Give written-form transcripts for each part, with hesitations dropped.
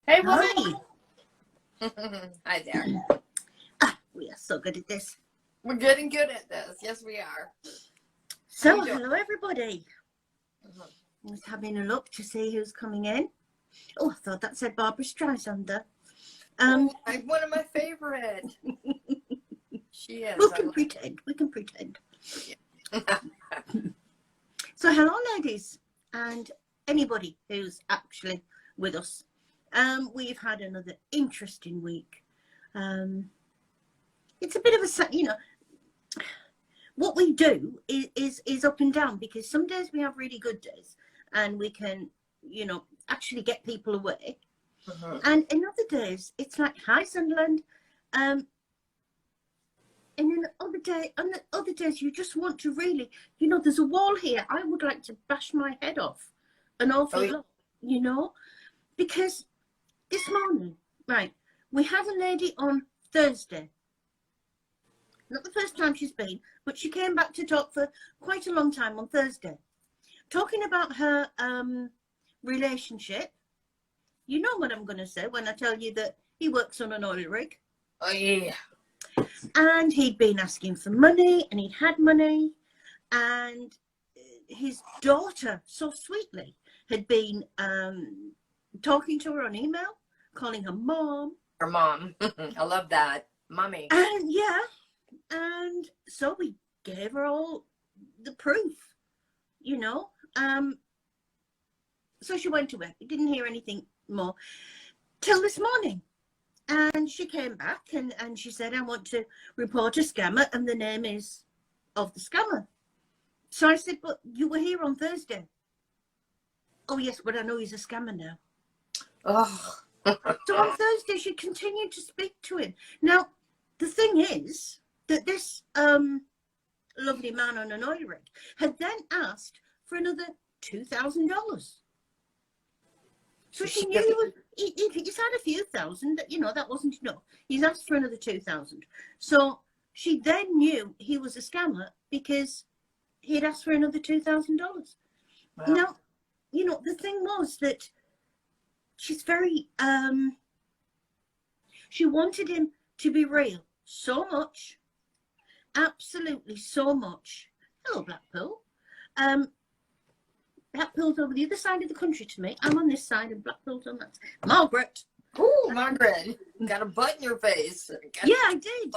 Hey, Hi. Hi there. We are so good at this. We're getting good at this. Yes, we are. So, hello everybody. I was having a look to see who's coming in. Oh, I thought that said Barbara Streisand there. One of my favorite. She is. We can pretend. We can pretend. Yeah. So, hello ladies and anybody who's actually with us. We've had another interesting week. It's a bit of a, what we do is up and down, because some days we have really good days and we can, actually get people away. And in other days, it's like, hi, Sunderland. And then on the other days, you just want to really, there's a wall here. I would like to bash my head off an awful lot, because this morning, right, we had a lady on Thursday. Not the first time she's been, but she came back to talk for quite a long time on Thursday, talking about her relationship. You know what I'm going to say when I tell you that he works on an oil rig. Oh, yeah. And he'd been asking for money, and he'd had money, and his daughter, so sweetly, had been talking to her on email, calling her mom. Her mom. I love that. Mommy. And and so we gave her all the proof, So she went away. We didn't hear anything more till this morning. And she came back and she said, I want to report a scammer, and the name is of the scammer. So I said, but you were here on Thursday. Oh, yes, but I know he's a scammer now. Oh. So on Thursday, she continued to speak to him. Now, the thing is that this lovely man on an oil rig had then asked for another $2,000. So she knew he's had a few thousand, that wasn't enough. He's asked for another 2,000. So she then knew he was a scammer because he'd asked for another $2,000. Wow. Now, the thing was that she's very, she wanted him to be real so much, absolutely so much. Hello, Blackpool. Blackpool's over the other side of the country to me. I'm on this side and Blackpool's on that side. Margaret. Oh, Margaret. Got a butt in your face. Yeah, I did.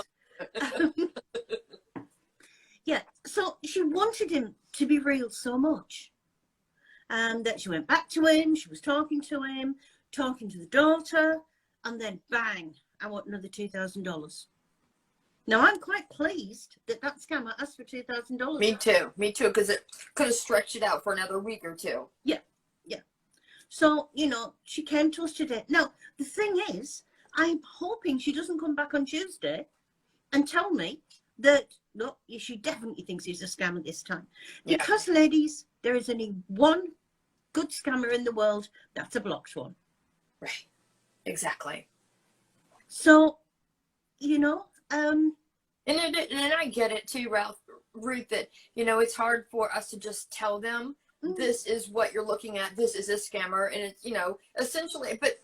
Yeah, so she wanted him to be real so much. And that she went back to him. She was talking to him, talking to the daughter. And then, bang, I want another $2,000. Now, I'm quite pleased that scammer asked for $2,000. Me too, because it could have stretched it out for another week or two. Yeah. So, she came to us today. Now, the thing is, I'm hoping she doesn't come back on Tuesday and tell me that, look, she definitely thinks he's a scammer this time. Because, ladies, there is only one good scammer in the world. That's a blocked one. Right. Exactly. So, and I get it too, Ruth, that, it's hard for us to just tell them this is what you're looking at. This is a scammer. And it's, essentially, but,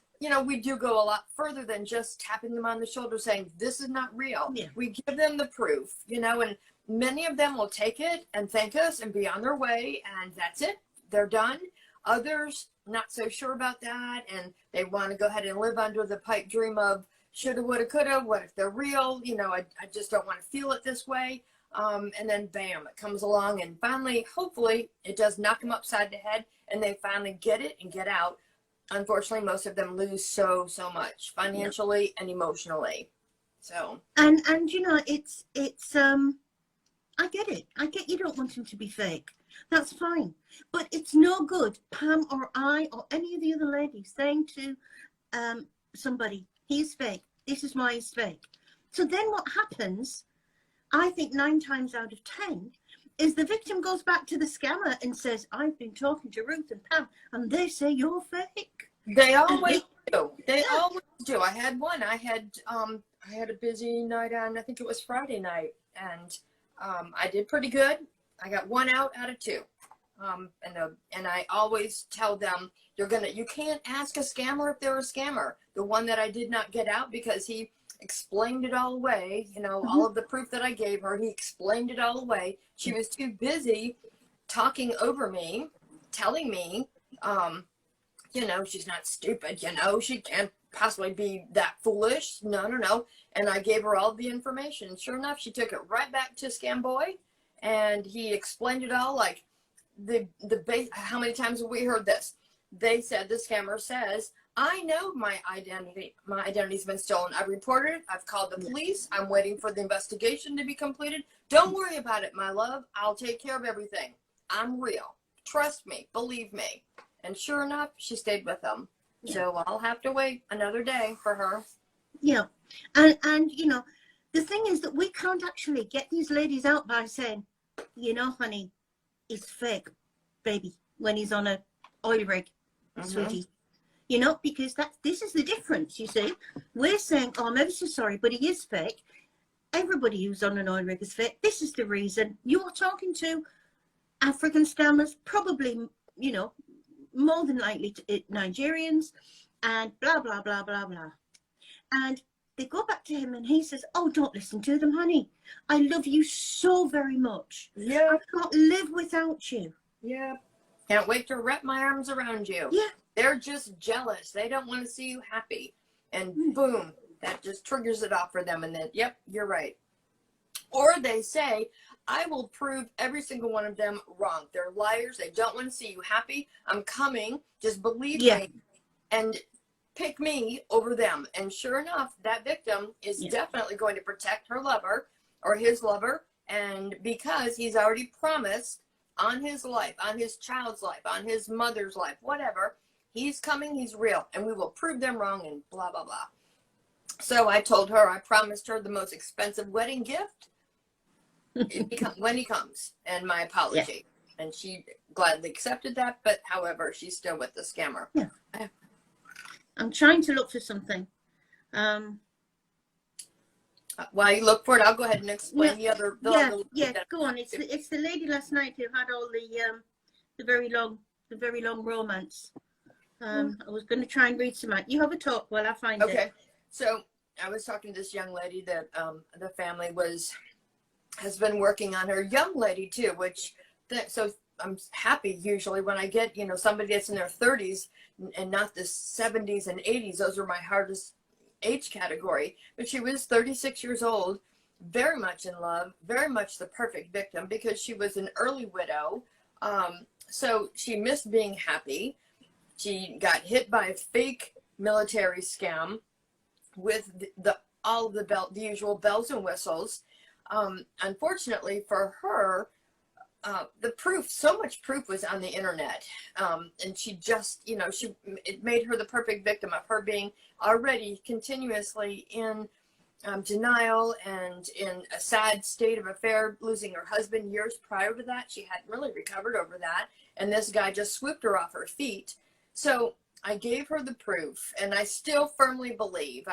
we do go a lot further than just tapping them on the shoulder saying, this is not real. Yeah. We give them the proof, and many of them will take it and thank us and be on their way. And that's it. They're done. Others, not so sure about that. And they want to go ahead and live under the pipe dream of, shoulda, woulda, coulda, what if they're real? I just don't want to feel it this way. And then bam, it comes along, and finally, hopefully, it does knock them upside the head, and they finally get it and get out. Unfortunately, most of them lose so much financially and emotionally. So and it's I get it. I get you don't want him to be fake. That's fine, but it's no good Pam or I or any of the other ladies saying to somebody, he's fake. This is why he's fake. So then what happens, I think 9 times out of 10, is the victim goes back to the scammer and says, I've been talking to Ruth and Pam, and they say you're fake. They always do. They always do. I had one. I had a busy night on, I think it was Friday night, and I did pretty good. I got 1 out of 2. And I always tell them, you can't ask a scammer if they're a scammer. The one that I did not get out because he explained it all away, all of the proof that I gave her, he explained it all away. She was too busy talking over me, telling me, she's not stupid, she can't possibly be that foolish. No. And I gave her all the information. Sure enough, she took it right back to Scam Boy, and he explained it all. Like how many times have we heard this? They said, the scammer says, I know my identity's been stolen. I've reported it. I've called the police. I'm waiting for the investigation to be completed. Don't worry about it, my love. I'll take care of everything. I'm real. Trust me. Believe me. And sure enough, she stayed with him. Yeah. So I'll have to wait another day for her. Yeah. And the thing is that we can't actually get these ladies out by saying, honey, it's fake, baby, when he's on a oil rig, sweetie. Because this is the difference, you see. We're saying, oh, I'm ever so sorry, but he is fake. Everybody who's on an oil rig is fake. This is the reason. You're talking to African scammers, probably, more than likely Nigerians, and blah, blah, blah, blah, blah. And they go back to him and he says, oh, don't listen to them, honey. I love you so very much. Yeah. I can't live without you. Yeah. Can't wait to wrap my arms around you. Yeah. They're just jealous. They don't want to see you happy. And boom, that just triggers it off for them. And then, yep, you're right. Or they say, I will prove every single one of them wrong. They're liars. They don't want to see you happy. I'm coming. Just believe me and pick me over them. And sure enough, that victim is definitely going to protect her lover or his lover. And because he's already promised on his life, on his child's life, on his mother's life, whatever, he's coming, he's real, and we will prove them wrong and blah, blah, blah. So I told her, I promised her the most expensive wedding gift when he comes, and my apology. Yeah. And she gladly accepted that, but however, she's still with the scammer. Yeah. I'm trying to look for something. While you look for it, I'll go ahead and explain the other. Go on. It's the lady last night who had all the very long romance. I was going to try and read some out. You have a talk while I find it. Okay. So I was talking to this young lady that the family has been working on her. Young lady too, so I'm happy usually when I get somebody that's in their 30s and not the 70s and 80s. Those are my hardest age category. But she was 36 years old, very much in love, very much the perfect victim because she was an early widow. So she missed being happy. She got hit by a fake military scam with all of the usual bells and whistles. Unfortunately for her, so much proof was on the internet. And she just, it made her the perfect victim of her being already continuously in denial and in a sad state of affair, losing her husband years prior to that. She hadn't really recovered over that. And this guy just swooped her off her feet. So I gave her the proof, and I still firmly believe,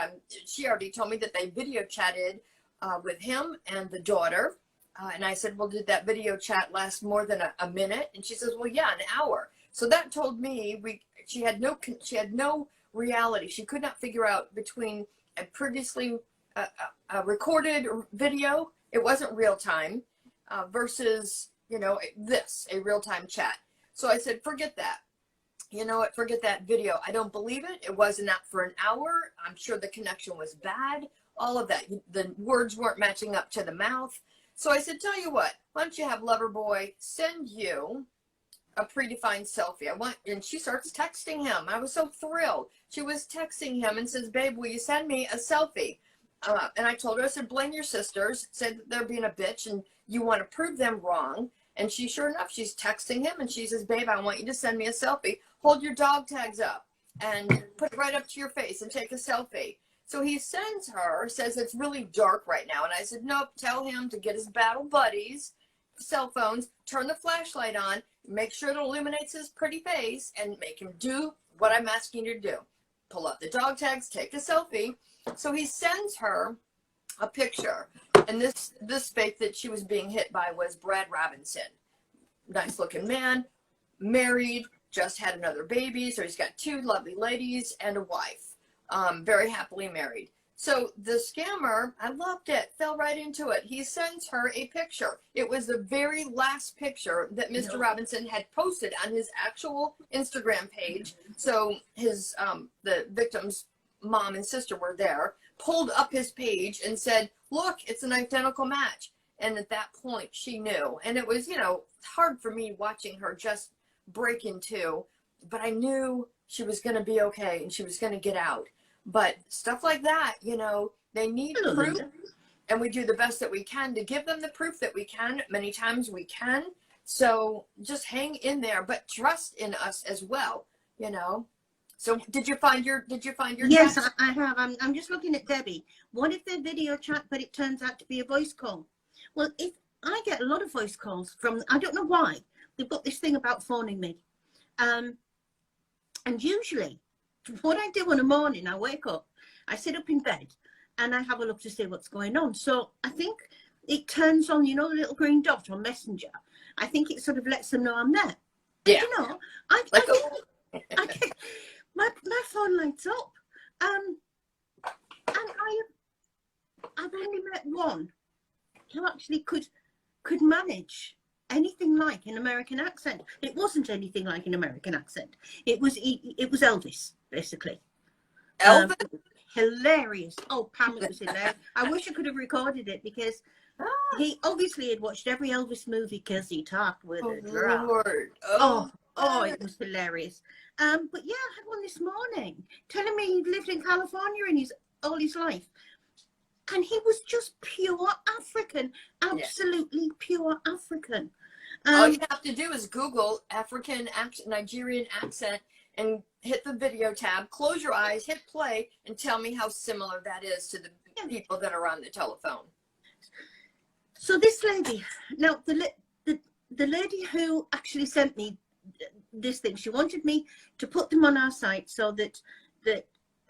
she already told me that they video chatted with him and the daughter. And I said, well, did that video chat last more than a minute? And she says, well, yeah, an hour. So that told me she had no reality. She could not figure out between a previously recorded video, it wasn't real time, versus, a real time chat. So I said, forget that. You know what? Forget that video. I don't believe it. It wasn't out for an hour. I'm sure the connection was bad. All of that. The words weren't matching up to the mouth. So I said, tell you what, why don't you have Loverboy send you a predefined selfie? And she starts texting him. I was so thrilled. She was texting him and says, babe, will you send me a selfie? And I told her, I said, blame your sisters, said that they're being a bitch and you want to prove them wrong. And sure enough, she's texting him and she says, babe, I want you to send me a selfie. Hold your dog tags up and put it right up to your face and take a selfie. So he sends her, says it's really dark right now. And I said, nope, tell him to get his battle buddies, cell phones, turn the flashlight on, make sure it illuminates his pretty face, and make him do what I'm asking you to do. Pull up the dog tags, take a selfie. So he sends her a picture. And this fake that she was being hit by was Brad Robinson. nice looking man, married, just had another baby. So he's got 2 lovely ladies and a wife, very happily married. So the scammer, I loved it, fell right into it. He sends her a picture. It was the very last picture that Mr. Robinson had posted on his actual Instagram page. So his, the victim's mom and sister were there, pulled up his page and said, look, it's an identical match. And at that point she knew. And it was, you know, hard for me watching her just break in two, but I knew she was going to be okay and she was going to get out. But stuff like that, you know, they need proof, and we do the best that we can to give them the proof that we can. Many times we can. So just hang in there, but trust in us as well, you know. So did you find your Yes, text? I have. I'm just looking at Debbie. What if they're video chat, but it turns out to be a voice call? Well, if I get a lot of voice calls from, I don't know why, they've got this thing about phoning me. And usually what I do in the morning, I wake up, I sit up in bed and I have a look to see what's going on. So I think it turns on, you know, the little green dot on Messenger. I think it sort of lets them know I'm there. Yeah. You know, I get my phone lights up. And I've only met one who actually could manage anything like an American accent. It wasn't anything like an American accent. It was Elvis, basically. Elvis? Hilarious. Oh, Pam, it was hilarious. I wish I could have recorded it because he obviously had watched every Elvis movie because he talked with a drop. Lord. Oh, it was hilarious. But yeah, I had one this morning telling me he'd lived in California all his life. And he was just pure African, absolutely pure African. All you have to do is Google African accent, Nigerian accent, and hit the video tab, close your eyes, hit play, and tell me how similar that is to the people that are on the telephone. So this lady, now the lady who actually sent me this thing, she wanted me to put them on our site so that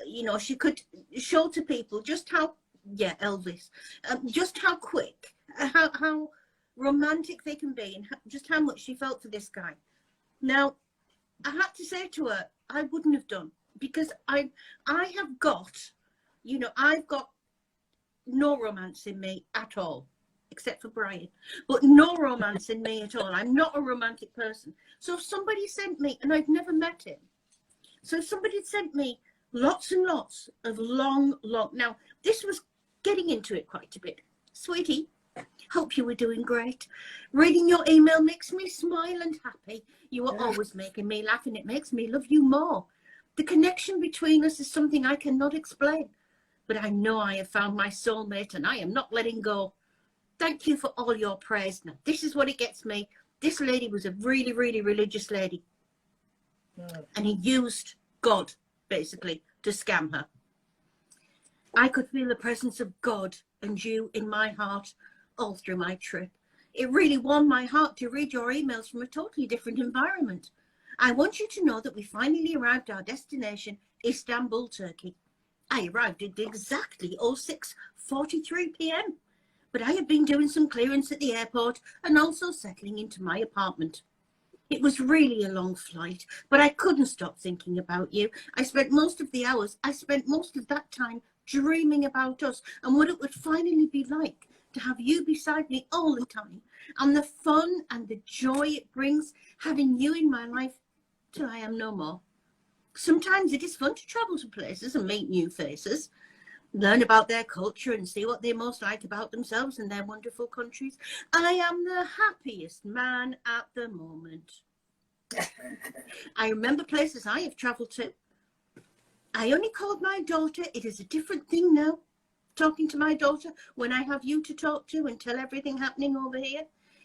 you know, she could show to people just how, Elvis, just how quick, how romantic they can be, and just how much she felt for this guy. Now, I had to say to her, I wouldn't have done, because I have got, you know, I've got no romance in me at all, except for Brian, but no romance in me at all. I'm not a romantic person. So if somebody sent me, and I've never met him, so if somebody had sent me lots and lots of long, now this was getting into it quite a bit. Sweetie, hope you were doing great. Reading your email makes me smile and happy. You are always making me laugh, and it makes me love you more. The connection between us is something I cannot explain, but I know I have found my soulmate and I am not letting go. Thank you for all your prayers. Now, this is what it gets me. This lady was a really, really religious lady. And he used God, basically, to scam her. I could feel the presence of God and you in my heart all through my trip. It really warmed my heart to read your emails from a totally different environment. I want you to know that we finally arrived at our destination, Istanbul, Turkey. I arrived at exactly 06:43 p.m. But I have been doing some clearance at the airport and also settling into my apartment. It was really a long flight, but I couldn't stop thinking about you. I spent most of that time dreaming about us and what it would finally be like to have you beside me all the time, and the fun and the joy it brings having you in my life till I am no more. Sometimes it is fun to travel to places and meet new faces, learn about their culture and see what they most like about themselves and their wonderful countries. I am the happiest man at the moment. I remember places I have travelled to. I only called my daughter. It is a different thing now, talking to my daughter when I have you to talk to and tell everything happening over here.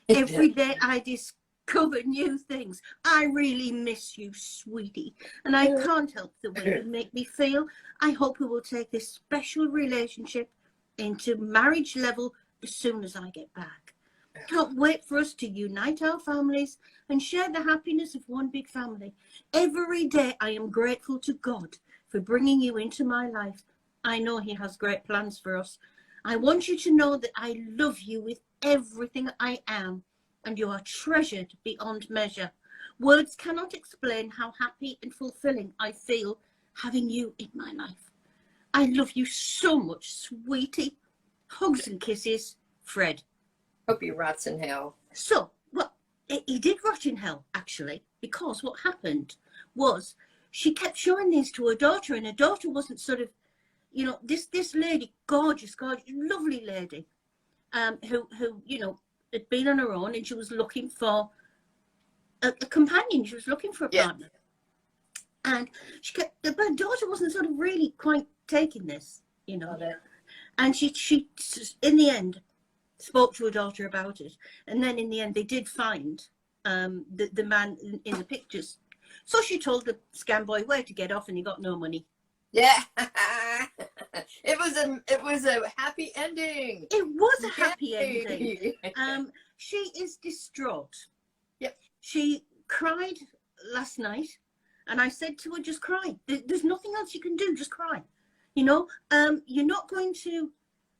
Every day I discover new things. I really miss you, sweetie, and I can't help the way you make me feel. I hope we will take this special relationship into marriage level as soon as I get back. Can't wait for us to unite our families and share the happiness of one big family. Every day I am grateful to God for bringing you into my life. I know he has great plans for us. I want you to know that I love you with everything I am, and you are treasured beyond measure. Words cannot explain how happy and fulfilling I feel having you in my life. I love you so much, sweetie. Hugs and kisses, Fred. Hope he rots in hell. So, well, he did rot in hell, actually, because what happened was she kept showing these to her daughter, and her daughter wasn't sort of, you know, this lady, gorgeous, lovely lady, who you know, had been on her own, and she was looking for a companion. She was looking for a partner. And she kept, her daughter wasn't sort of really quite taking this, you know. And she in the end spoke to her daughter about it, and then in the end they did find the man in the pictures. So she told the scam boy where to get off, and he got no money. Yeah. It was a happy ending. It was a happy ending. She is distraught. Yep. She cried last night, and I said to her, just cry. There's nothing else you can do, just cry. You know, you're not going to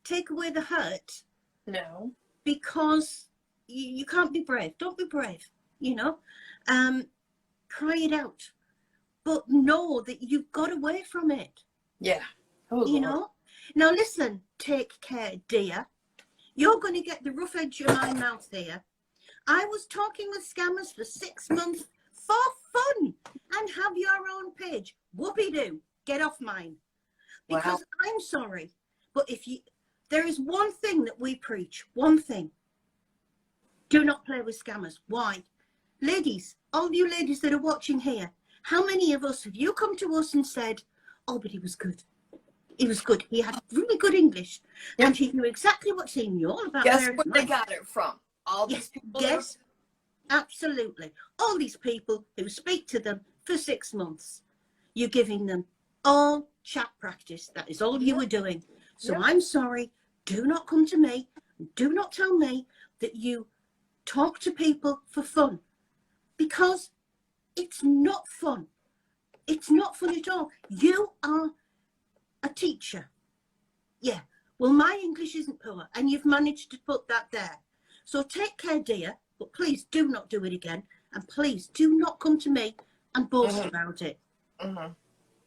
take away the hurt. No. Because you can't be brave. Don't be brave, you know. Cry it out. But know that you've got away from it. Yeah. Oh, you Lord. know. Now listen, take care, dear. You're going to get the rough edge of my mouth here. I was talking with scammers for 6 months for fun and have your own page. Whoopie-doo. Get off mine. Because I'm sorry, but there is one thing that we preach, one thing. Do not play with scammers. Why? Ladies, all you ladies that are watching here, how many of us have you come to us and said, oh, but he was good. He was good. He had really good English. Yep. And he knew exactly what he knew all about. Guess where they got it from? All these people. Yes, absolutely. All these people who speak to them for 6 months. You're giving them all chat practice. That is all you were doing. So I'm sorry. Do not come to me. Do not tell me that you talk to people for fun, because it's not fun. It's not fun at all. You are a teacher. Yeah. Well, my English isn't poor, and you've managed to put that there. So take care, dear, but please do not do it again. And please do not come to me and boast about it.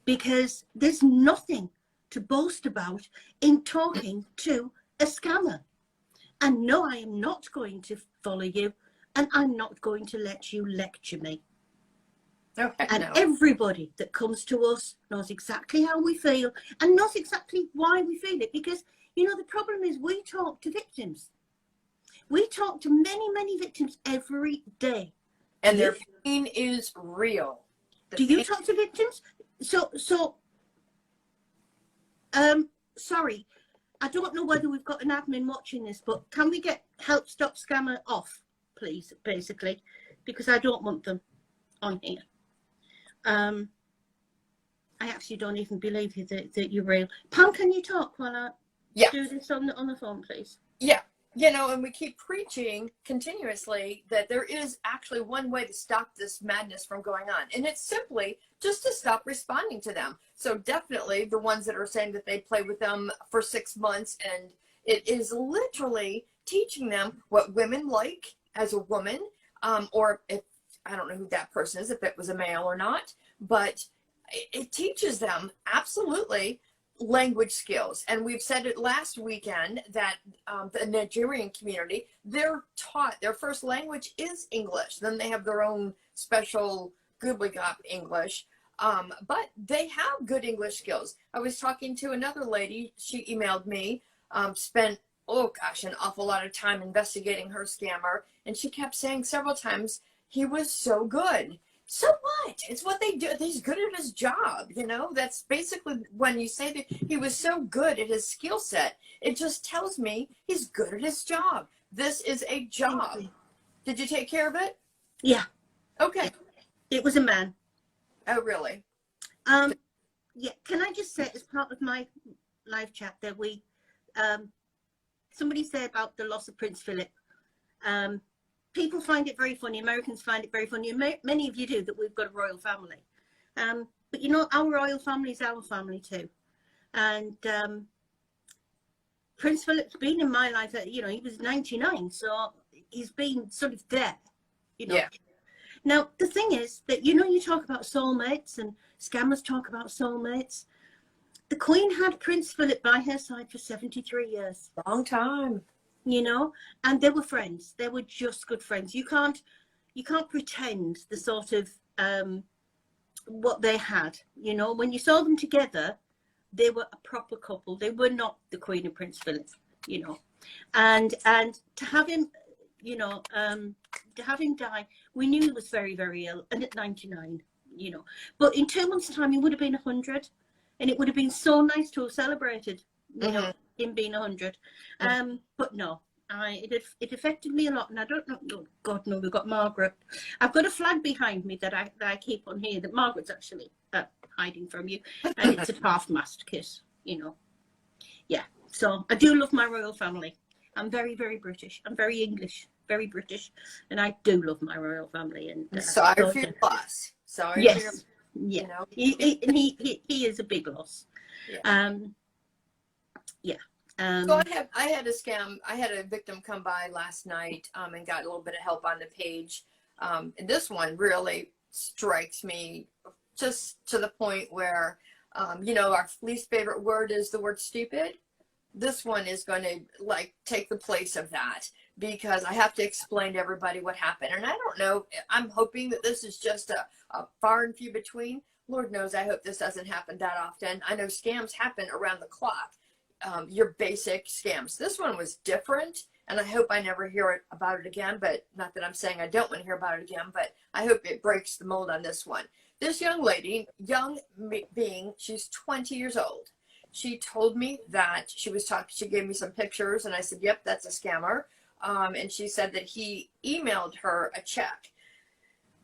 Because there's nothing to boast about in talking to a scammer. And no, I am not going to follow you, and I'm not going to let you lecture me. Okay, and everybody that comes to us knows exactly how we feel and knows exactly why we feel it. Because, you know, the problem is we talk to victims. We talk to many, many victims every day. And their pain is real. Do you talk to victims? Sorry, I don't know whether we've got an admin watching this, but can we get Help Stop Scammer off, please, basically, because I don't want them on here. I actually don't even believe you that you're real. Pam, can you talk while I do this on the phone, please? Yeah. You know, and we keep preaching continuously that there is actually one way to stop this madness from going on. And it's simply just to stop responding to them. So definitely the ones that are saying that they play with them for 6 months, and it is literally teaching them what women like as a woman, or if, I don't know who that person is, if it was a male or not, but it teaches them absolutely language skills. And we've said it last weekend that the Nigerian community, they're taught their first language is English. Then they have their own special goobly-gop English, but they have good English skills. I was talking to another lady, she emailed me, spent an awful lot of time investigating her scammer, and she kept saying several times he was so good. So what? It's what they do. He's good at his job, you know? That's basically when you say that he was so good at his skill set, it just tells me he's good at his job. This is a job. Did you take care of it? Yeah. Okay. It was a man. Oh, really? Yeah. Can I just say, as part of my live chat, that we, somebody said about the loss of Prince Philip, people find it very funny. Americans find it very funny. And many of you do, that we've got a royal family. But, you know, our royal family is our family too. And Prince Philip's been in my life, you know, he was 99. So he's been sort of there, you know. Yeah. Now, the thing is that, you know, you talk about soulmates and scammers talk about soulmates. The Queen had Prince Philip by her side for 73 years. Long time. You know, and they were friends. They were just good friends. You can't pretend the sort of what they had. You know, when you saw them together, they were a proper couple. They were not the Queen and Prince Philip. You know, and to have him, you know, to have him die, we knew he was very, very ill, and at 99, you know. But in 2 months' time, he would have been 100, and it would have been so nice to have celebrated, you know, him being 100. But no, it affected me a lot, and I don't know. Oh, God, no, we've got Margaret. I've got a flag behind me that I keep on here that Margaret's actually hiding from you, and it's a half-mast kiss, you know. Yeah, so I do love my royal family. I'm very, very British. I'm very English, very British, and I do love my royal family. And sorry for your loss. Sorry. Yes, for your, yeah. You know. He is a big loss. Yeah. Yeah. So I had a scam. I had a victim come by last night and got a little bit of help on the page. And this one really strikes me just to the point where, you know, our least favorite word is the word stupid. This one is going to like take the place of that, because I have to explain to everybody what happened. And I don't know, I'm hoping that this is just a far and few between. Lord knows I hope this doesn't happen that often. I know scams happen around the clock. Your basic scams. This one was different, and I hope I never hear about it again, but not that I'm saying I don't want to hear about it again, but I hope it breaks the mold on this one. This young lady, she's 20 years old. She told me that she gave me some pictures, and I said, yep, that's a scammer. And she said that he emailed her a check.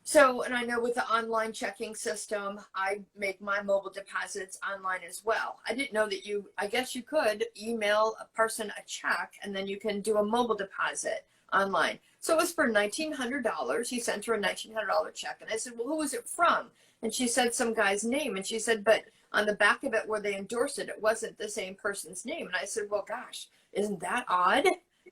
So, and I know with the online checking system, I make my mobile deposits online as well. I didn't know that I guess you could email a person a check and then you can do a mobile deposit online. So it was for $1,900. He sent her a $1,900 check. And I said, well, who was it from? And she said some guy's name. And she said, but on the back of it where they endorsed it, it wasn't the same person's name. And I said, well, gosh, isn't that odd?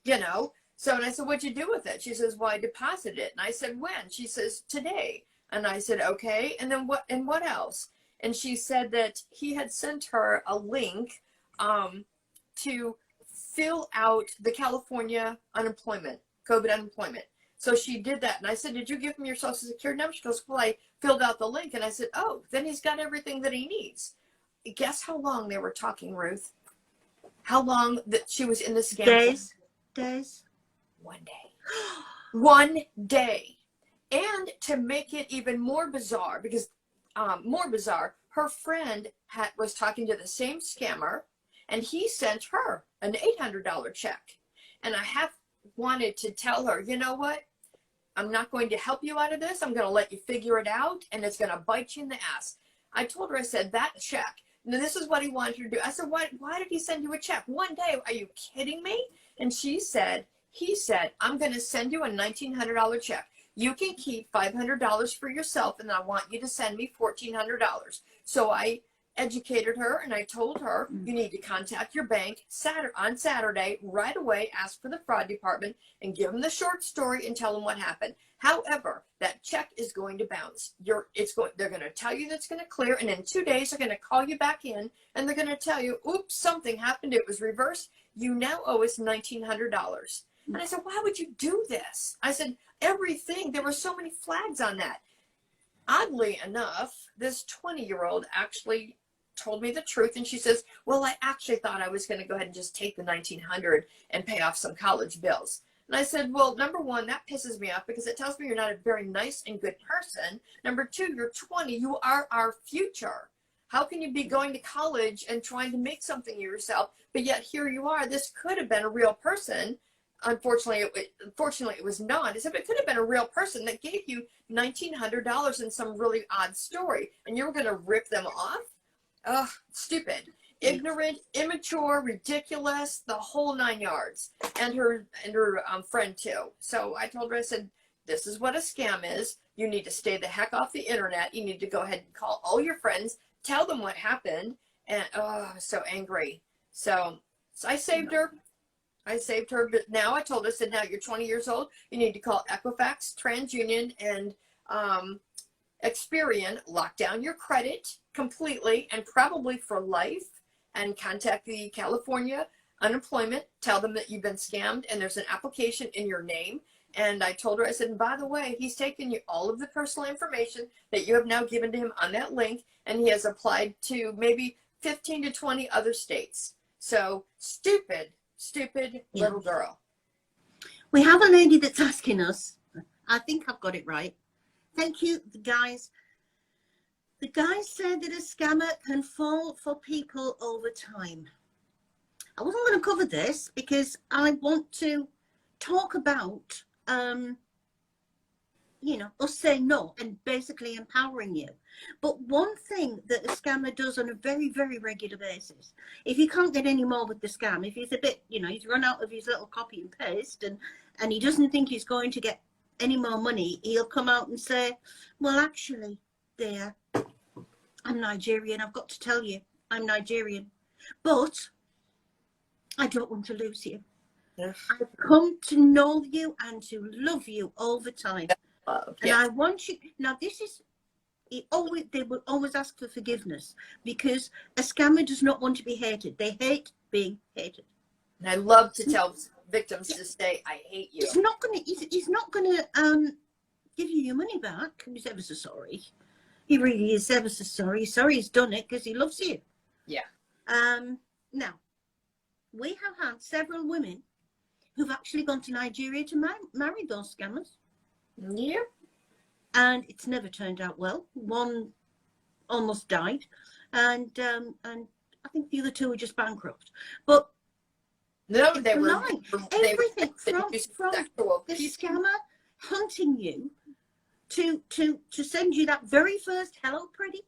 You know? So, and I said, what'd you do with it? She says, well, I deposited it. And I said, when? She says, today. And I said, okay. And then what else? And she said that he had sent her a link to fill out the California unemployment, COVID unemployment. So she did that. And I said, did you give him your social security number? She goes, well, I filled out the link. And I said, oh, then he's got everything that he needs. Guess how long they were talking, Ruth? How long that she was in the scam? Days. 1 day. 1 day. And to make it even more bizarre, because her friend was talking to the same scammer, and he sent her an $800 check. And I have wanted to tell her, you know what? I'm not going to help you out of this. I'm going to let you figure it out, and it's going to bite you in the ass. I told her, I said, that check, now this is what he wanted her to do. I said, why did he send you a check? 1 day? Are you kidding me? And he said, I'm going to send you a $1,900 check. You can keep $500 for yourself, and I want you to send me $1,400. So I educated her, and I told her, you need to contact your bank on Saturday right away, ask for the fraud department, and give them the short story and tell them what happened. However, that check is going to bounce. They're going to tell you that's going to clear, and in 2 days they're going to call you back in, and they're going to tell you, oops, something happened. It was reversed. You now owe us $1,900. And I said, why would you do this? I said, everything. There were so many flags on that. Oddly enough, this 20-year-old actually told me the truth. And she says, well, I actually thought I was going to go ahead and just take the $1,900 and pay off some college bills. And I said, well, number one, that pisses me off because it tells me you're not a very nice and good person. Number two, you're 20. You are our future. How can you be going to college and trying to make something of yourself, but yet here you are? This could have been a real person. Unfortunately, it was not. I said, but it could have been a real person that gave you $1,900 in some really odd story, and you were going to rip them off? Ugh, stupid, ignorant, immature, ridiculous, the whole 9 yards. And her friend too. So I told her, I said, this is what a scam is. You need to stay the heck off the internet. You need to go ahead and call all your friends, tell them what happened, and oh, I was so angry. So I saved her. I saved her, but now I told her, I said, now you're 20 years old. You need to call Equifax, TransUnion, and Experian, lock down your credit completely and probably for life, and contact the California unemployment, tell them that you've been scammed and there's an application in your name. And I told her, I said, and by the way, he's taken you all of the personal information that you have now given to him on that link, and he has applied to maybe 15 to 20 other states. So stupid little girl. We have a lady that's asking us, I think I've got it right. Thank you, the guys. The guys said that a scammer can fall for people over time. I wasn't going to cover this because I want to talk about, you know, us saying no and basically empowering you. But one thing that a scammer does on a very, very regular basis, if you can't get any more with the scam, if he's a bit, you know, he's run out of his little copy and paste and he doesn't think he's going to get any more money, he'll come out and say, well, actually, dear, I'm Nigerian. I've got to tell you, I'm Nigerian. But I don't want to lose you. Yes. I've come to know you and to love you all the time. And I want you, now this is, they would always ask for forgiveness because a scammer does not want to be hated. They hate being hated. And I love to tell victims to say, I hate you. He's not going to give you your money back. He's ever so sorry. He really is ever so sorry. Sorry he's done it because he loves you. Yeah. Now, we have had several women who've actually gone to Nigeria to marry those scammers. Yeah. And it's never turned out well. One almost died. And I think the other two were just bankrupt. But no, they were lying. Everything from the people. scammer hunting you to send you that very first hello pretty,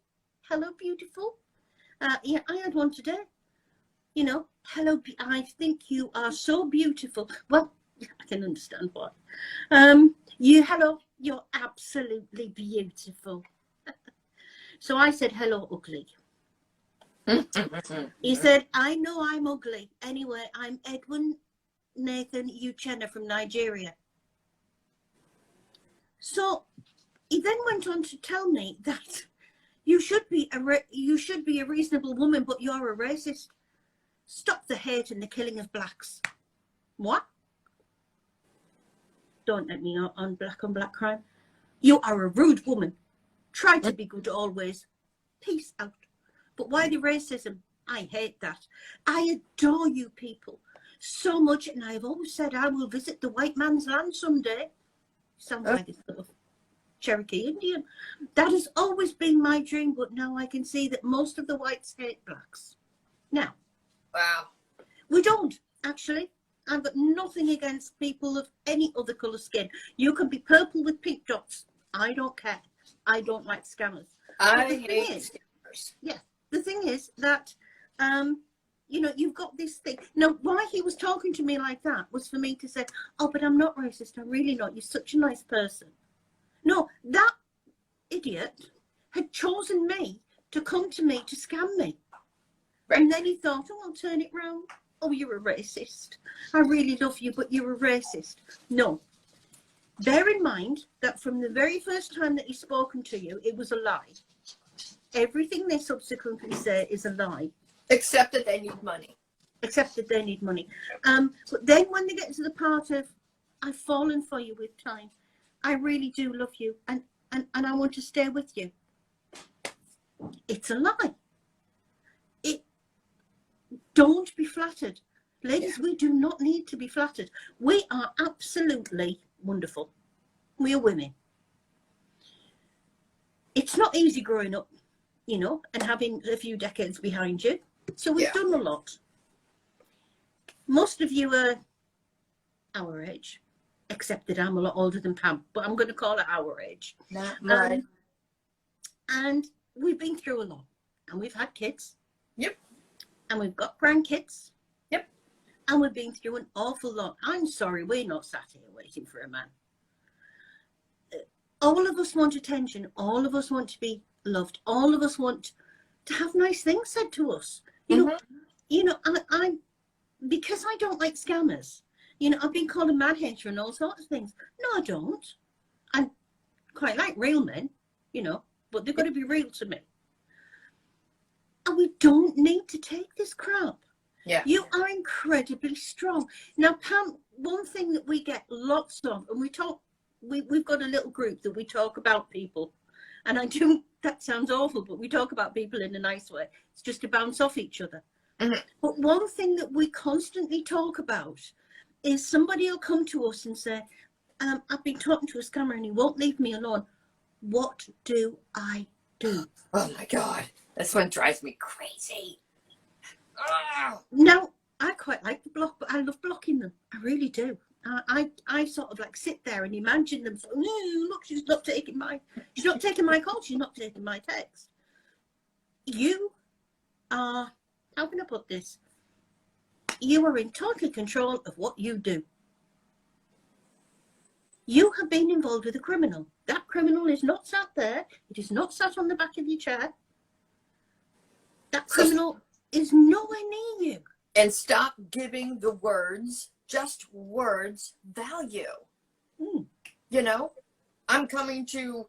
hello beautiful. Yeah, I had one today. You know, hello, I think you are so beautiful. Well, I can understand why. Hello, you're absolutely beautiful. So I said, hello, ugly. He said, I know I'm ugly. Anyway, I'm Edwin Nathan Uchenna from Nigeria. So he then went on to tell me that you should be a reasonable woman, but you're a racist. Stop the hate and the killing of blacks. What? Don't let me on black crime. You are a rude woman. Try to be good always. Peace out. But why the racism? I hate that. I adore you people so much, and I've always said I will visit the white man's land someday. Sounds like a sort of Cherokee Indian. That has always been my dream, but now I can see that most of the whites hate blacks. Now, wow. We don't, actually. I've got nothing against people of any other colour skin. You can be purple with pink dots. I don't care. I don't like scammers. I hate scammers. Yeah. The thing is that, you know, you've got this thing. Now, why he was talking to me like that was for me to say, oh, but I'm not racist. I'm really not. You're such a nice person. No, that idiot had chosen me to come to me to scam me. Right. And then he thought, oh, I'll turn it round. Oh, you're a racist. I really love you, but you're a racist. No. Bear in mind that from the very first time that he's spoken to you, it was a lie. Everything they subsequently say is a lie. Except that they need money. Except that they need money. But then when they get to the part of, I've fallen for you with time. I really do love you. And I want to stay with you. It's a lie. Don't be flattered. Ladies, we do not need to be flattered. We are absolutely wonderful. We are women. It's not easy growing up, you know, and having a few decades behind you. So we've done a lot. Most of you are our age, except that I'm a lot older than Pam, but I'm going to call it our age. And we've been through a lot. And we've had kids. Yep. And we've got grandkids. Yep. And we've been through an awful lot. I'm sorry, we're not sat here waiting for a man. All of us want attention. All of us want to be loved. All of us want to have nice things said to us. You know, because I don't like scammers. You know, I've been called a man hater and all sorts of things. No, I don't. I quite like real men, you know, but they've got to be real to me. And we don't need to take this crap. Yeah. You are incredibly strong. Now, Pam, one thing that we get lots of, and we've got a little group that we talk about people. And that sounds awful, but we talk about people in a nice way. It's just to bounce off each other. Mm-hmm. But one thing that we constantly talk about is somebody will come to us and say, I've been talking to a scammer and he won't leave me alone. What do I do? Oh my God. This one drives me crazy. Oh. Now, I quite like the block, but I love blocking them. I really do. I sort of like sit there and imagine them. So, look, she's not taking my call. She's not taking my text. You are, how can I put this? You are in total control of what you do. You have been involved with a criminal. That criminal is not sat there. It is not sat on the back of your chair. That criminal is nowhere near you. And stop giving the words, just words, value. You know, I'm coming to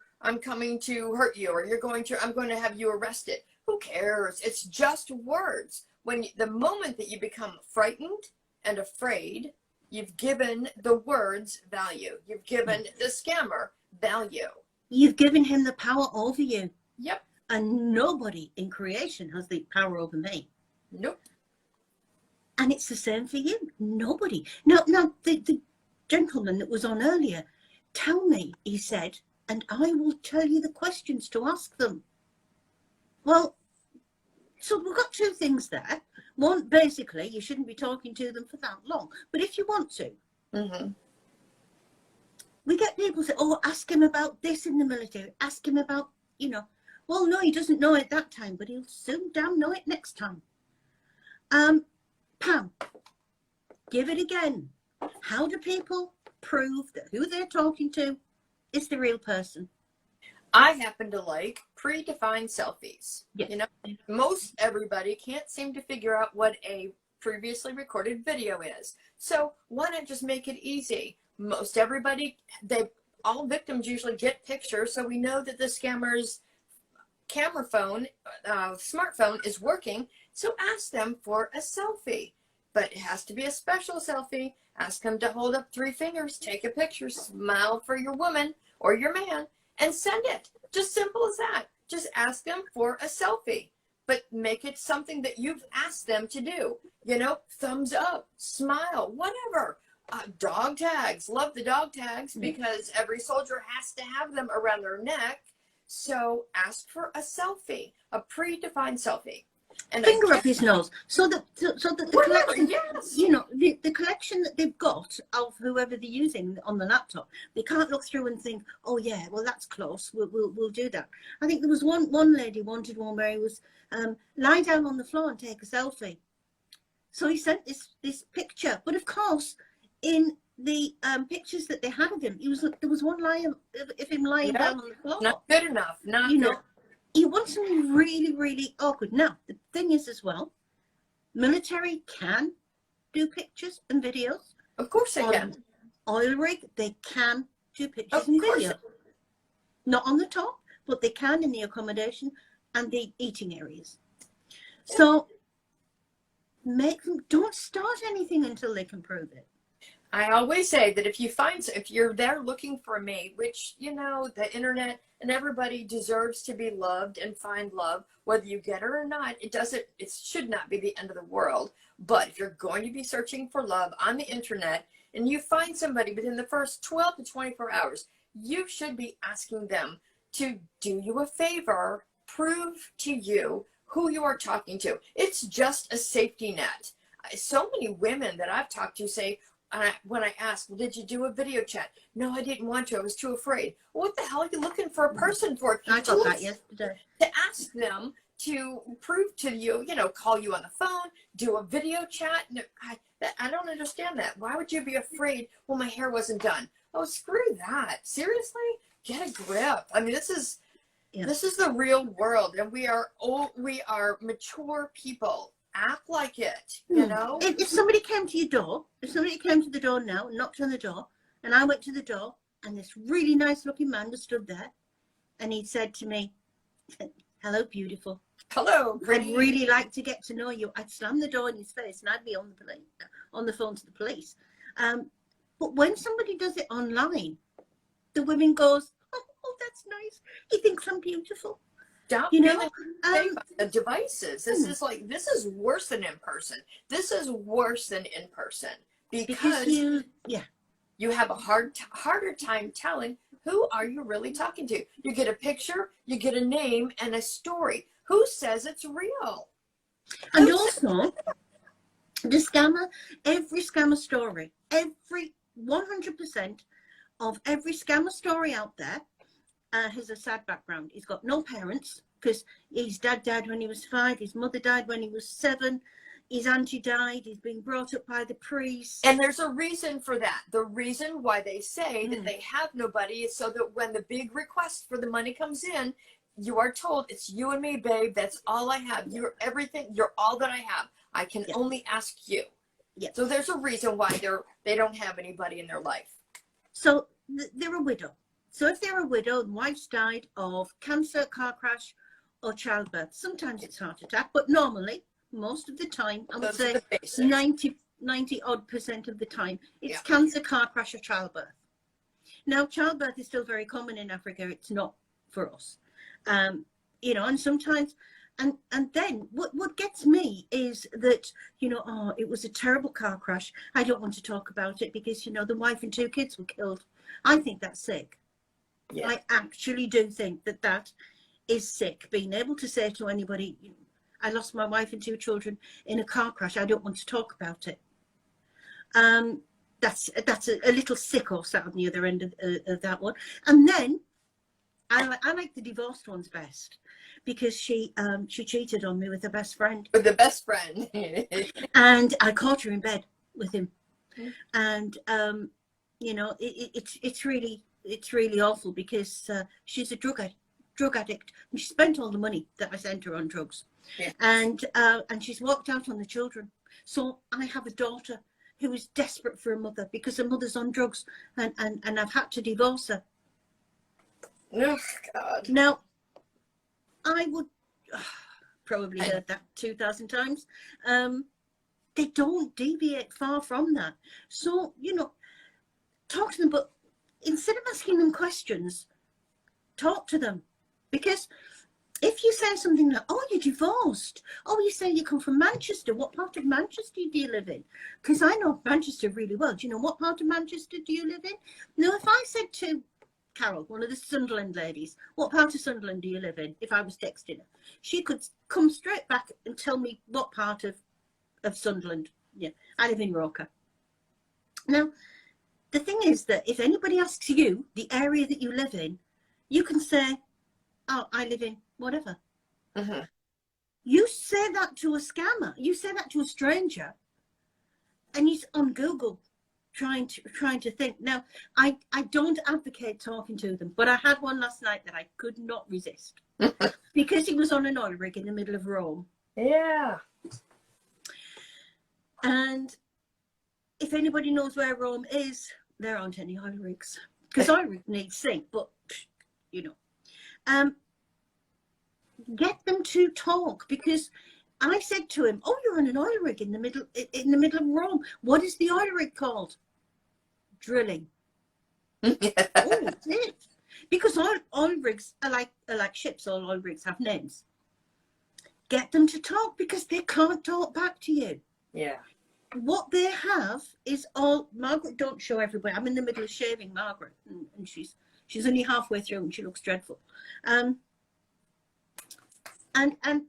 hurt you, or I'm going to have you arrested. Who cares? It's just words. The moment that you become frightened and afraid, you've given the words value. You've given the scammer value. You've given him the power over you. Yep. And nobody in creation has the power over me. Nope. And it's the same for you. Nobody. Now the gentleman that was on earlier, tell me, he said, and I will tell you the questions to ask them. Well, so we've got two things there. One, basically, you shouldn't be talking to them for that long. But if you want to, we get people say, oh, ask him about this in the military. Ask him about, you know. Well, no, he doesn't know it that time, but he'll soon damn know it next time. Pam, give it again. How do people prove that who they're talking to is the real person? I happen to like predefined selfies. Yes. You know, most everybody can't seem to figure out what a previously recorded video is. So why not just make it easy? Most everybody, all victims usually get pictures, so we know that the scammer's camera phone, smartphone is working. So ask them for a selfie, but it has to be a special selfie. Ask them to hold up 3 fingers, take a picture, smile for your woman or your man, and send it. Just simple as that. Just ask them for a selfie, but make it something that you've asked them to do. You know, thumbs up, smile, whatever. Dog tags. Love the dog tags because every soldier has to have them around their neck. So ask for a selfie, a predefined selfie. And finger up his nose, so that the collection, yes. you know, the collection that they've got of whoever they're using on the laptop, they can't look through and think, oh yeah, well that's close, we'll do that. I think there was one lady wanted one where he was lie down on the floor and take a selfie. So he sent this picture, but of course, in the pictures that they had of him, there was one line of him lying down on the floor. Not good enough. Not you good. know. You want something really, really awkward. Now, the thing is as well, military can do pictures and videos. Of course they can. Oil rig, they can do pictures and videos. Not on the top, but they can in the accommodation and the eating areas. Yeah. So don't start anything until they can prove it. I always say that if you're there looking for a mate, which, you know, the internet and everybody deserves to be loved and find love, whether you get it or not, it should not be the end of the world. But if you're going to be searching for love on the internet and you find somebody within the first 12 to 24 hours, you should be asking them to do you a favor, prove to you who you are talking to. It's just a safety net. So many women that I've talked to say, when I ask, well, did you do a video chat? No, I didn't want to. I was too afraid. Well, what the hell are you looking for a person for? I got that yesterday. To ask them to prove to you, you know, call you on the phone, do a video chat. No, I don't understand that. Why would you be afraid? Well, my hair wasn't done. Oh, screw that. Seriously? Get a grip. I mean, this is the real world, and we are mature people act like it, you know? If somebody came to your door, if somebody came to the door now, knocked on the door, and I went to the door, and this really nice looking man was stood there, and he said to me, hello, beautiful. Hello, I'd really like to get to know you. I'd slam the door in his face, and I'd be on the phone to the police. But when somebody does it online, the woman goes, oh, that's nice. He thinks I'm beautiful. Stop you know, the devices. This is worse than in person. This is worse than in person because you have a harder time telling who are you really talking to. You get a picture, you get a name and a story. Who says it's real? And also, the scammer, every scammer story, every 100% of every scammer story out there has a sad background. He's got no parents because his dad died when he was 5, his mother died when he was 7, his auntie died, he's been brought up by the priest. And there's a reason for that. The reason why they say that they have nobody is so that when the big request for the money comes in, you are told, it's you and me, babe. That's all I have. You're everything. You're all that I have. I can only ask you. Yeah. So there's a reason why they don't have anybody in their life. So they're a widow. So if they're a widow and wife's died of cancer, car crash, or childbirth, sometimes it's heart attack, but normally, most of the time, I would say 90 odd% of the time, it's cancer, car crash, or childbirth. Now, childbirth is still very common in Africa. It's not for us. You know, and sometimes, and then what gets me is that, you know, oh, it was a terrible car crash. I don't want to talk about it because, you know, the wife and 2 kids were killed. I think that's sick. Yeah. I actually do think that that is sick. Being able to say to anybody, I lost my wife and 2 children in a car crash. I don't want to talk about it. That's a little sicko sat on the other end of that one. And then I like the divorced ones best because she cheated on me with her best friend. With the best friend. And I caught her in bed with him. And you know, it's really awful because she's a drug addict, and she spent all the money that I sent her on drugs. Yeah. And she's walked out on the children. So I have a daughter who is desperate for a mother because her mother's on drugs, and I've had to divorce her. Oh, God. Now, I would probably heard that 2,000 times. They don't deviate far from that. So, you know, talk to them, but instead of asking them questions, talk to them. Because if you say something like, oh, you're divorced. Oh, you say you come from Manchester. What part of Manchester do you live in? Because I know Manchester really well. Do you know what part of Manchester do you live in? Now, if I said to Carol, one of the Sunderland ladies, what part of Sunderland do you live in? If I was texting her, she could come straight back and tell me what part of Sunderland. Yeah, I live in Roker. Now, the thing is that if anybody asks you the area that you live in, you can say, oh, I live in whatever. You say that to a scammer. You say that to a stranger, and he's on Google trying to think. Now, I don't advocate talking to them, but I had one last night that I could not resist because he was on an oil rig in the middle of Rome. Yeah. And if anybody knows where Rome is, there aren't any oil rigs because oil rig needs sink, but you know. Get them to talk, because I said to him, oh, you're on an oil rig in the middle of Rome. What is the oil rig called? Drilling. Oh, it's it. Because oil rigs are like ships. All oil rigs have names. Get them to talk, because they can't talk back to you. Yeah. What they have is all, Margaret, don't show everybody. I'm in the middle of shaving Margaret, and she's only halfway through and she looks dreadful. And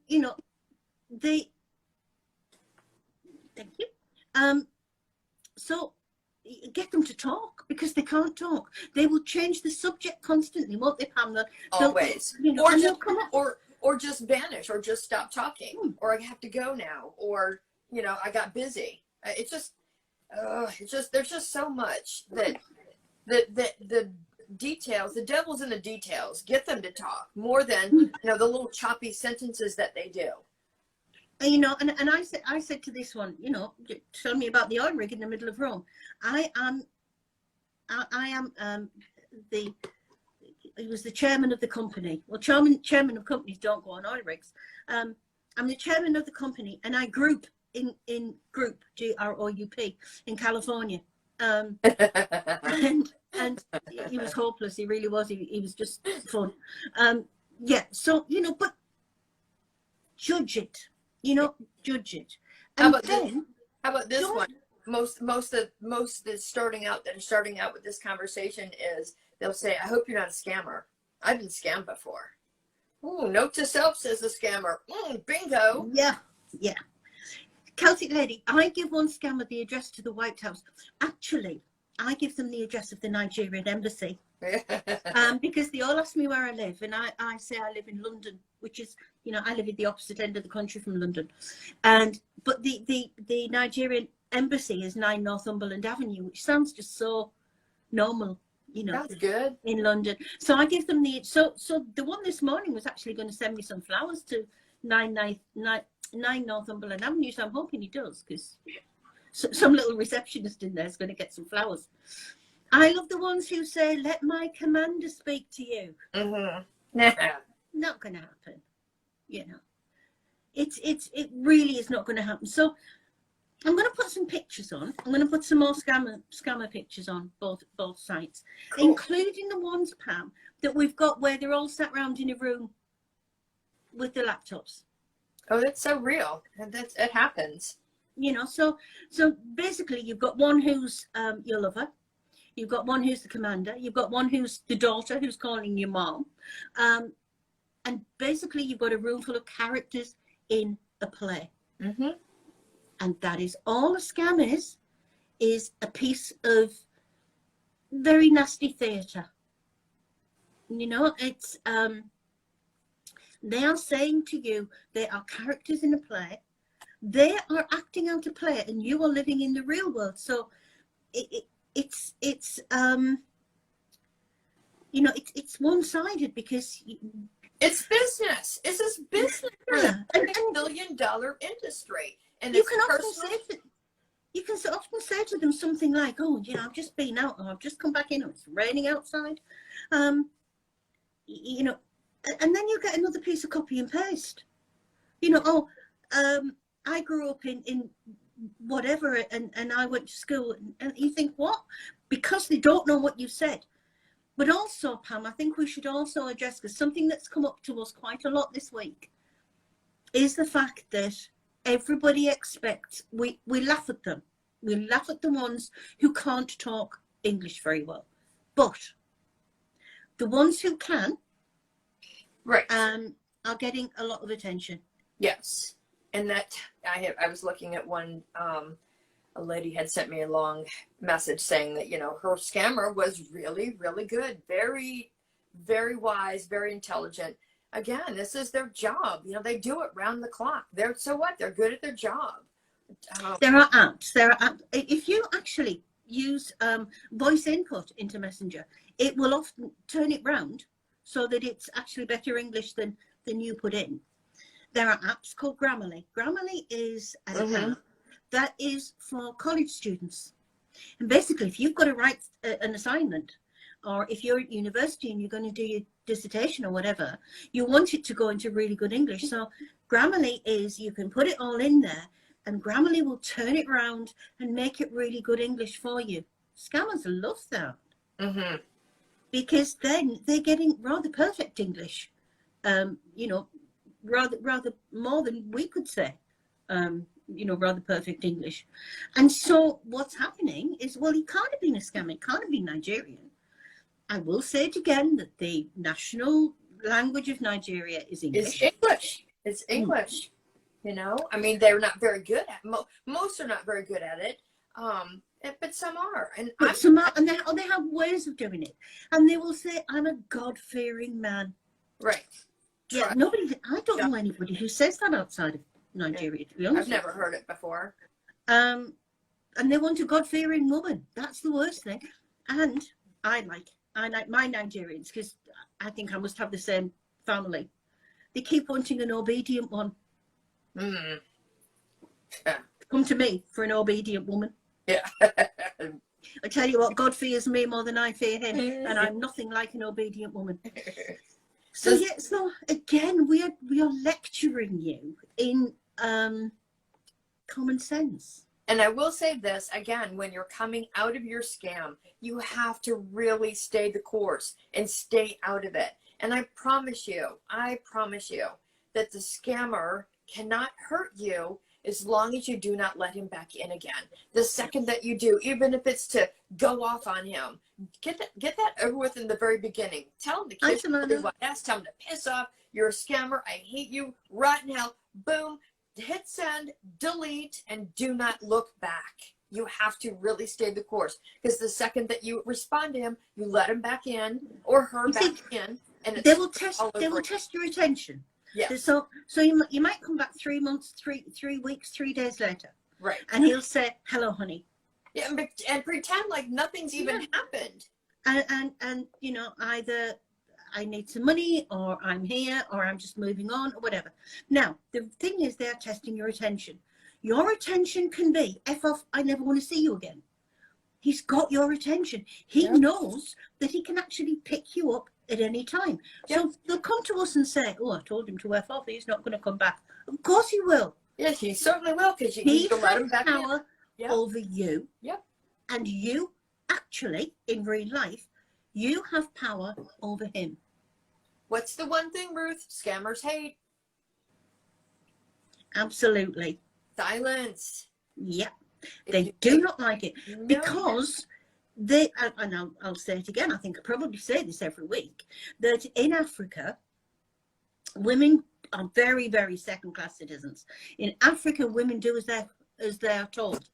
you know, thank you. So get them to talk, because they can't talk. They will change the subject constantly, won't they, Pamela? Always. You know, or just vanish, or just stop talking, or I have to go now, or you know, I got busy. It's just there's just so much that the details, the devil's in the details. Get them to talk more than, you know, the little choppy sentences that they do. You know, and I said to this one, you know, tell me about the oil rig in the middle of Rome. I am the he was the chairman of the company. Well, chairman of companies don't go on oil rigs. I'm the chairman of the company, and I group in group GROUP in California. And he was hopeless. He really was. He was just fun. Yeah. So you know, but judge it. You know, judge it. And then how about this one? Most of the starting out with this conversation is they'll say, "I hope you're not a scammer. I've been scammed before." Ooh, note to self, says the scammer. Bingo. Yeah, yeah. Celtic lady, I give one scammer the address to the White House. Actually, I give them the address of the Nigerian embassy. Because they all ask me where I live, and I say I live in London, which is, you know, I live at the opposite end of the country from London. But the Nigerian embassy is 9 Northumberland Avenue, which sounds just so normal, you know. That's good. In London. So I give them so the one this morning was actually going to send me some flowers to 9 Northumberland Avenue, so I'm hoping he does, because some little receptionist in there is going to get some flowers. I love the ones who say, "Let my commander speak to you." Not going to happen, you know. It really is not going to happen. So I'm going to put some pictures on. I'm going to put some more scammer pictures on both sites, cool. Including the ones, Pam, that we've got where they're all sat around in a room with the laptops. Oh, that's so real. It happens. You know, so basically you've got one who's your lover. You've got one who's the commander. You've got one who's the daughter who's calling you mom. And basically you've got a room full of characters in a play. Mm-hmm. And that is all a scam is a piece of very nasty theatre. You know, it's they are saying to you they are characters in a play. They are acting out a play, and you are living in the real world. So it's you know, it's one-sided because it's business. This is business. Yeah. And $1 billion industry. And you can often say to them something like, "Oh, you know, I've just been out, or I've just come back in, or it's raining outside," you know, and then you get another piece of copy and paste. You know, "Oh, I grew up in whatever, and I went to school," and you think, what? Because they don't know what you said. But also, Pam, I think we should also address, because something that's come up to us quite a lot this week is the fact that everybody expects, we laugh at them. We laugh at the ones who can't talk English very well. But the ones who can, right, are getting a lot of attention. Yes. And that I was looking at one, a lady had sent me a long message saying that, you know, her scammer was really, really good. Very, very wise, very intelligent. Again, this is their job. You know, they do it round the clock. So what? They're good at their job. There are apps. If you actually use voice input into Messenger, it will often turn it round so that it's actually better English than you put in. There are apps called Grammarly. Grammarly is an app that is for college students. And basically, if you've got to write an assignment, or if you're at university and you're going to do your dissertation or whatever, you want it to go into really good English. So Grammarly is, you can put it all in there, and Grammarly will turn it around and make it really good English for you. Scammers love that. Mm-hmm. Because then they're getting rather perfect English. You know, rather more than we could say. You know, rather perfect English. And so what's happening is, well, he can't have been a scammer, he can't have been Nigerian. I will say it again, that the national language of Nigeria is English. It's English. You know, I mean, they're not very good at most are not very good at it. But some are, and some are, and they have ways of doing it. And they will say, "I'm a God-fearing man." Right. Yeah. I don't know anybody who says that outside of Nigeria, to be honest. I've never heard it before. And they want a God-fearing woman. That's the worst thing. And I like my Nigerians, because I think I must have the same family. They keep wanting an obedient one. Mm. Come to me for an obedient woman. Yeah. I tell you what, God fears me more than I fear him, and I'm nothing like an obedient woman. So yeah, so again, we are lecturing you in common sense. And I will say this again, when you're coming out of your scam, you have to really stay the course and stay out of it. And I promise you that the scammer cannot hurt you as long as you do not let him back in again. The second that you do, even if it's to go off on him, get that over with in the very beginning. Tell him to kiss your ass, tell him to piss off. You're a scammer. I hate you right now. Boom. Hit send, delete, and do not look back. You have to really stay the course, because the second that you respond to him, you let him back in or her back in, and it's they will test your attention. Yeah. So you might come back 3 months, 3 weeks, 3 days later, right? And he'll say, "Hello, honey," yeah, and pretend like nothing's even happened. And you know, either I need some money, or I'm here, or I'm just moving on, or whatever. Now, the thing is, they're testing your attention. Your attention can be, F off, I never want to see you again. He's got your attention. He knows that he can actually pick you up at any time. So they'll come to us and say, "Oh, I told him to F off, he's not going to come back." Of course he will. Yes, he certainly will, because you He need to let him back power in. over you. Yep. And you actually, in real life, you have power over him. What's the one thing, Ruth, scammers hate? Absolutely. Silence. Yep. They do not like it, because they, and I'll say it again, I think I probably say this every week, that in Africa, women are very, very second-class citizens. In Africa, women do as they are told.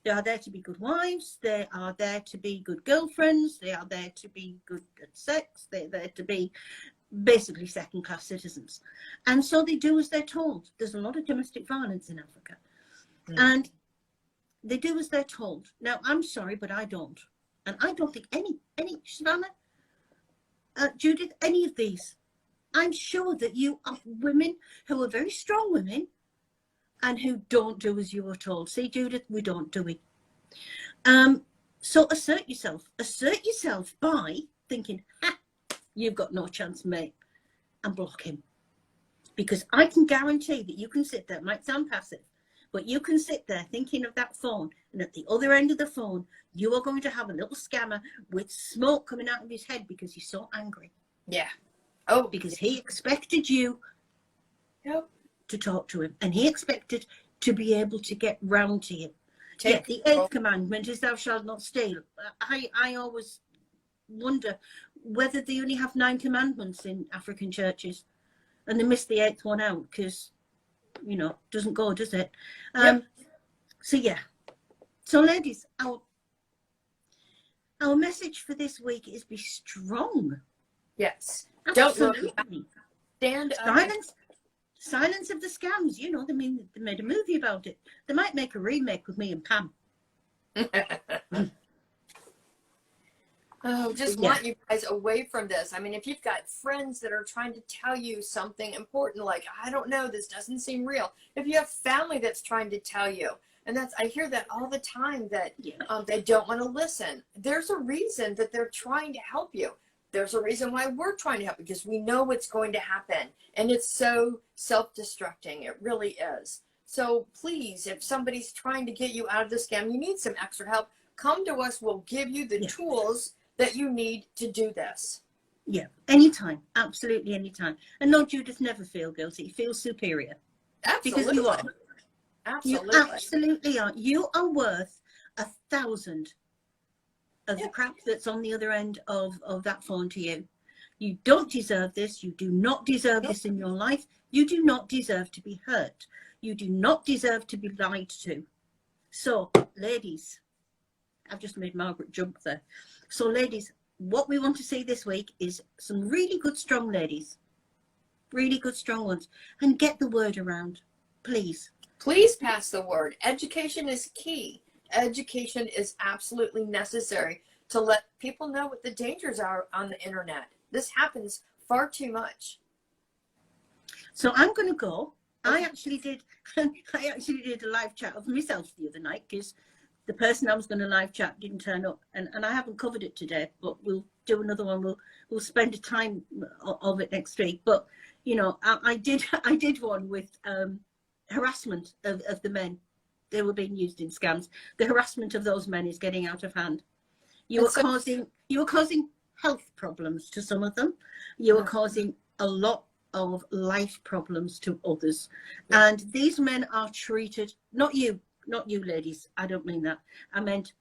They are there to be good wives. They are there to be good girlfriends. They are there to be good at sex. They're there to be basically second-class citizens. And so they do as they're told. There's a lot of domestic violence in Africa. And they do as they're told. Now, I'm sorry, but I don't. And I don't think any Savannah, Judith, any of these. I'm sure that you are women who are very strong women, and who don't do as you are told. See, Judith, we don't, do we? So assert yourself. Assert yourself by thinking, "Ha, you've got no chance, mate," and block him. Because I can guarantee that you can sit there, it might sound passive, but you can sit there thinking of that phone, and at the other end of the phone, you are going to have a little scammer with smoke coming out of his head because he's so angry. Yeah. Oh. Because he expected you to talk to him, and he expected to be able to get round to you. The 8th commandment is, "Thou shalt not steal." I always wonder whether they only have 9 commandments in African churches, and they miss the 8th one out, because, you know, doesn't go, does it? So yeah. So ladies, our message for this week is be strong. Yes. Absolutely. Don't look. Stand up. Silence of the scams. You know, they made a movie about it. They might make a remake with me and Pam. Want you guys away from this. I mean, if you've got friends that are trying to tell you something important, like, I don't know, this doesn't seem real. If you have family that's trying to tell you, and I hear that all the time, that they don't want to listen. There's a reason that they're trying to help you. There's a reason why we're trying to help, because we know what's going to happen. And it's so self-destructing. It really is. So please, if somebody's trying to get you out of the scam, you need some extra help, come to us. We'll give you the tools that you need to do this. Yeah, anytime. Absolutely anytime. And no, Judith, never feel guilty. Feel superior. Absolutely. Because you are. Absolutely. You absolutely are. You are worth 1,000 of the crap that's on the other end of that phone to you. You don't deserve this. You do not deserve this in your life. You do not deserve to be hurt. You do not deserve to be lied to. So, ladies, I've just made Margaret jump there. So, ladies, what we want to see this week is some really good, strong ladies. Really good, strong ones. And get the word around, please. Please pass the word. Education is key. Education is absolutely necessary to let people know what the dangers are on the internet. This happens far too much. So I'm going to go I actually did. I actually did a live chat of myself the other night because the person I was going to live chat didn't turn up, and I haven't covered it today. But we'll do another one. We'll spend a time of it next week. But you know, I did one with harassment of the men. They were being used in scams. The harassment of those men is getting out of hand. You were causing health problems to some of them. You were causing a lot of life problems to others. Yeah. And these men are treated, not you ladies, I don't mean that. I meant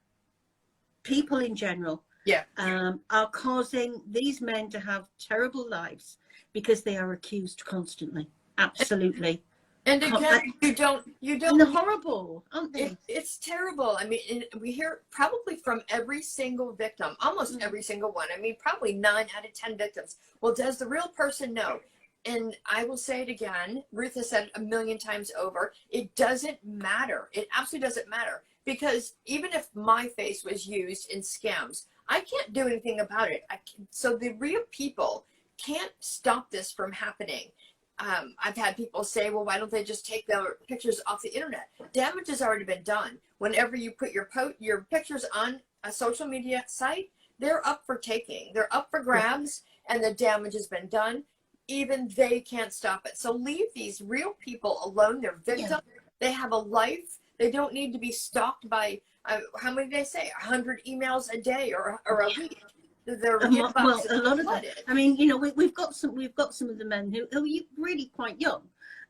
people in general. Yeah. Are causing these men to have terrible lives because they are accused constantly. Absolutely. And again, you don't. And they're horrible, aren't they? It's terrible. I mean, we hear probably from every single victim, almost every single one. I mean, probably 9 out of 10 victims. Well, does the real person know? And I will say it again. Ruth has said it 1,000,000 times over. It doesn't matter. It absolutely doesn't matter, because even if my face was used in scams, I can't do anything about it. So the real people can't stop this from happening. I've had people say, well, why don't they just take their pictures off the internet? Damage has already been done. Whenever you put your pictures on a social media site, they're up for taking. They're up for grabs, and the damage has been done. Even they can't stop it. So leave these real people alone. They're victims. Yeah. They have a life. They don't need to be stalked by, how many did they say? 100 emails a day or a week. Well, a lot of that. I mean, you know, we've got some of the men who are really quite young,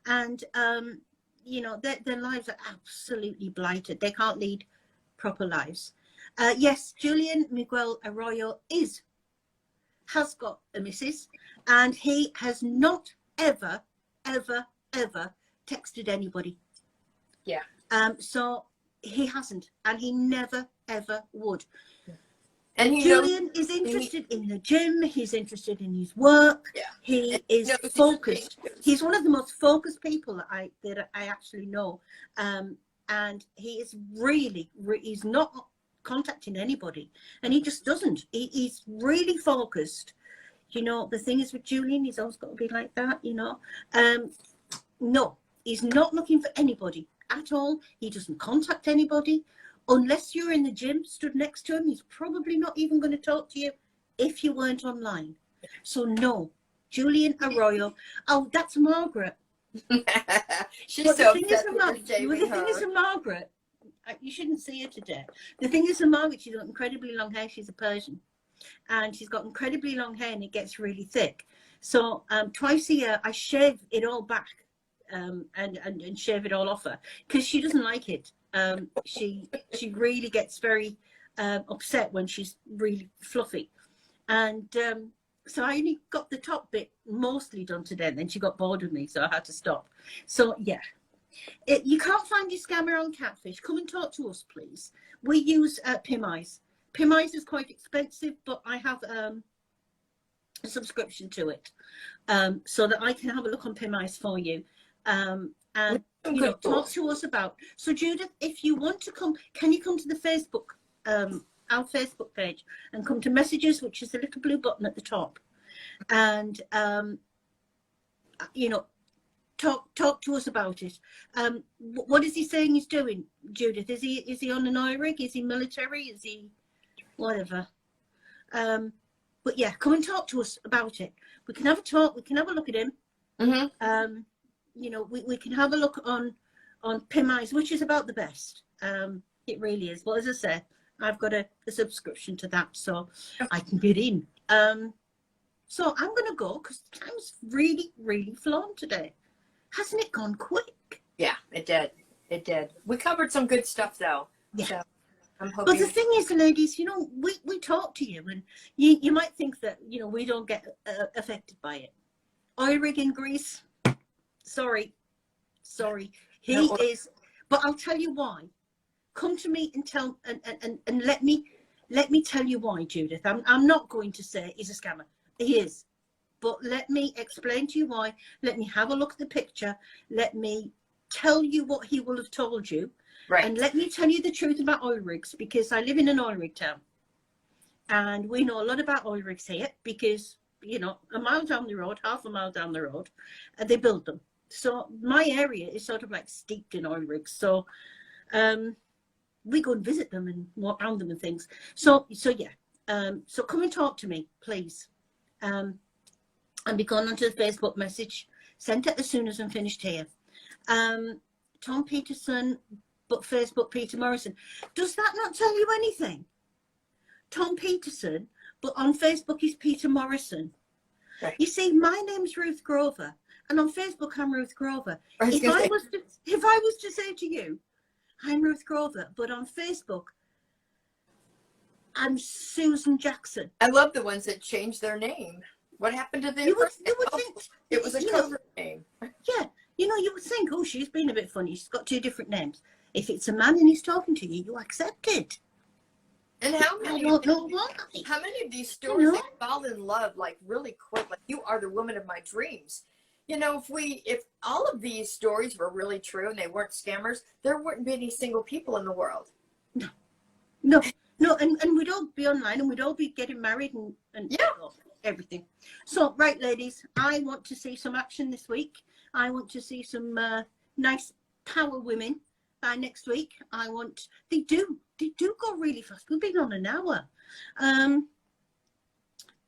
and you know, their lives are absolutely blighted. They can't lead proper lives. Yes, Julian Miguel Arroyo has got a missus, and he has not ever texted anybody. Yeah. So he hasn't, and he never ever would. And Julian is interested in the gym. He's interested in his work. Yeah. He is focused. He's one of the most focused people that I actually know. And he is really, he's not contacting anybody, and he just doesn't. He's really focused. You know, the thing is with Julian, he's always got to be like that. You know, no, he's not looking for anybody at all. He doesn't contact anybody. Unless you're in the gym, stood next to him, he's probably not even going to talk to you if you weren't online. So no, Julian Arroyo. Oh, that's Margaret. She's so upset. The thing is, Margaret, you shouldn't see her today. The thing is, Margaret, she's got incredibly long hair. She's a Persian, and she's got incredibly long hair, and it gets really thick. So twice a year, I shave it all back and shave it all off her, because she doesn't like it. She really gets very upset when she's really fluffy, and so I only got the top bit mostly done today, and then she got bored of me, so I had to stop. So yeah, you can't find your scammer on Catfish. Come and talk to us, please. We use Pim Eyes. Pim Eyes is quite expensive, but I have a subscription to it, so that I can have a look on Pim Eyes for you. And you know, talk to us about. So Judith, if you want to come, can you come to the Facebook, our Facebook page, and come to messages, which is the little blue button at the top, and you know, talk to us about it. What is he saying he's doing, Judith? Is he on an oil rig? Is he military? Is he whatever? But yeah, come and talk to us about it. We can have a talk. We can have a look at him. Mm-hmm. You know, we can have a look on Pim Eyes, which is about the best. It really is. Well, as I said, I've got a subscription to that, so I can get in. So I'm going to go, because time's really, really flown today. Hasn't it gone quick? Yeah, it did. It did. We covered some good stuff, though. Yeah. So I'm hoping. But the thing is, ladies, you know, we talk to you, and you might think that, you know, we don't get affected by it. Oil rig in Greece. Sorry, he is, but I'll tell you why. Come to me and tell, and let me tell you why, Judith. I'm not going to say he's a scammer. He is, but let me explain to you why. Let me have a look at the picture. Let me tell you what he will have told you, right? And let me tell you the truth about oil rigs, because I live in an oil rig town, and we know a lot about oil rigs here, because, you know, a mile down the road, half a mile down the road, they build them. So my area is sort of like steeped in oil rigs. So we go and visit them and walk around them and things. So yeah. So come and talk to me, please. And be gone onto the Facebook message. Send it as soon as I'm finished here. Tom Peterson, but Facebook Peter Morrison. Does that not tell you anything? Tom Peterson, but on Facebook is Peter Morrison. Right. You see, my name's Ruth Grover, and on Facebook I'm Ruth Grover. If I was to say to you, I'm Ruth Grover, but on Facebook I'm Susan Jackson. I love the ones that change their name. What happened to them? You would think it was a covert name. Yeah, you know, you would think, oh, she's been a bit funny. She's got 2 different names. If it's a man and he's talking to you, you accept it. And how many? I don't know why. How many of these stories they fall in love like really quick? Like, you are the woman of my dreams. You know, if all of these stories were really true and they weren't scammers, there wouldn't be any single people in the world. No, and we'd all be online and we'd all be getting married and yeah, everything. So, right, ladies, I want to see some action this week. I want to see some nice power women by next week. They do go really fast. We've been on an hour.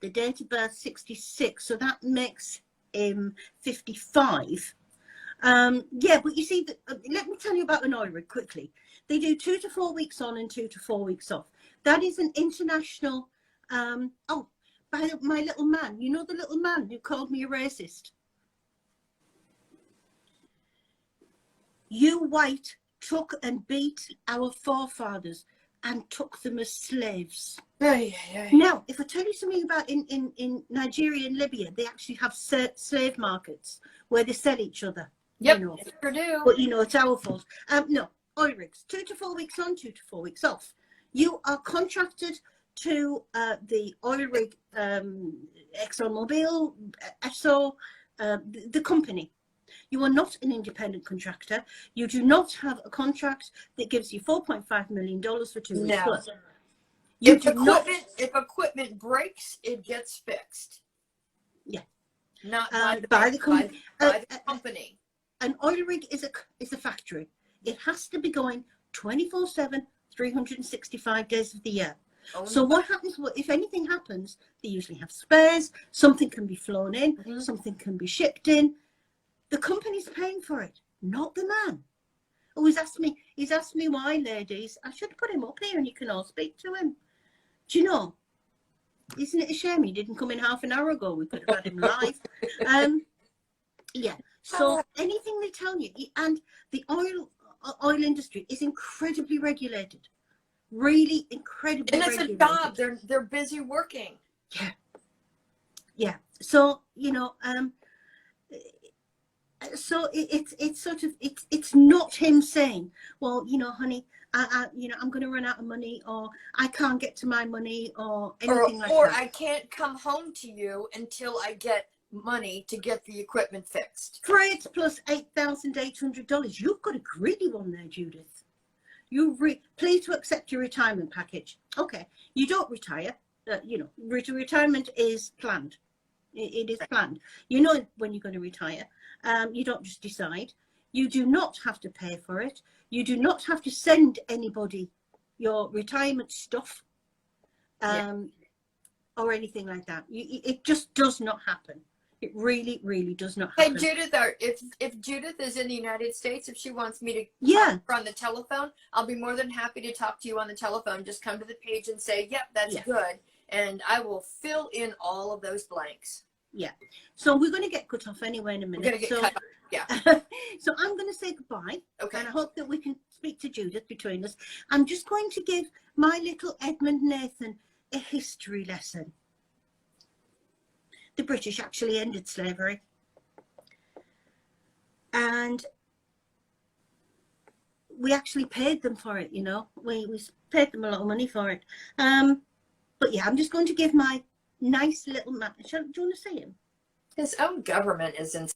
The date of birth 66, so that makes him 55. Yeah, but you see, let me tell you about an oil rig quickly. They do 2 to 4 weeks on and 2 to 4 weeks off. That is an international. By my little man, you know, the little man who called me a racist. You white took and beat our forefathers and took them as slaves. Now, if I tell you something about in Nigeria and Libya, they actually have slave markets where they sell each other. Yep, you know. sure do. But you know, it's our fault. No, oil rigs, 2 to 4 weeks on, 2 to 4 weeks off. You are contracted to the oil rig, ExxonMobil, Esso, the company. You are not an independent contractor. You do not have a contract that gives you $4.5 million for 2 weeks. No. If equipment breaks, it gets fixed. Yeah. Not by the company. An oil rig is a factory. It has to be going 24/7, 365 days of the year. Oh, so what happens, if anything happens, they usually have spares. Something can be flown in, something can be shipped in. The company's paying for it, not the man. Oh, he's asked me why, ladies. I should put him up here and you can all speak to him. Do you know? Isn't it a shame he didn't come in half an hour ago? We could have had him live. Yeah. So anything they tell you, and the oil industry is incredibly regulated. Really incredibly regulated. And it's a job. They're busy working. Yeah. Yeah. So, you know, so it's sort of it's not him saying, well, you know, honey, I'm going to run out of money, or I can't get to my money, or anything like that. Or I can't come home to you until I get money to get the equipment fixed. Freight plus $8,800. You've got a greedy one there, Judith. Please to accept your retirement package. Okay, you don't retire. You know, retirement is planned. It is planned. You know when you're going to retire. You don't just decide. You do not have to pay for it. You do not have to send anybody your retirement stuff, or anything like that. It just does not happen. It really, really does not happen. Hey, Judith, if Judith is in the United States, if she wants me to talk her on the telephone, I'll be more than happy to talk to you on the telephone. Just come to the page and say, yep, that's good. And I will fill in all of those blanks. Yeah. So we're going to get cut off anyway in a minute. We're going to get cut off. Yeah. So I'm going to say goodbye. Okay. And I hope that we can speak to Judith between us. I'm just going to give my little Edmund Nathan a history lesson. The British actually ended slavery. And we actually paid them for it, you know. We paid them a lot of money for it. But yeah, I'm just going to give my nice little man. Do you want to see him? His own government is insane.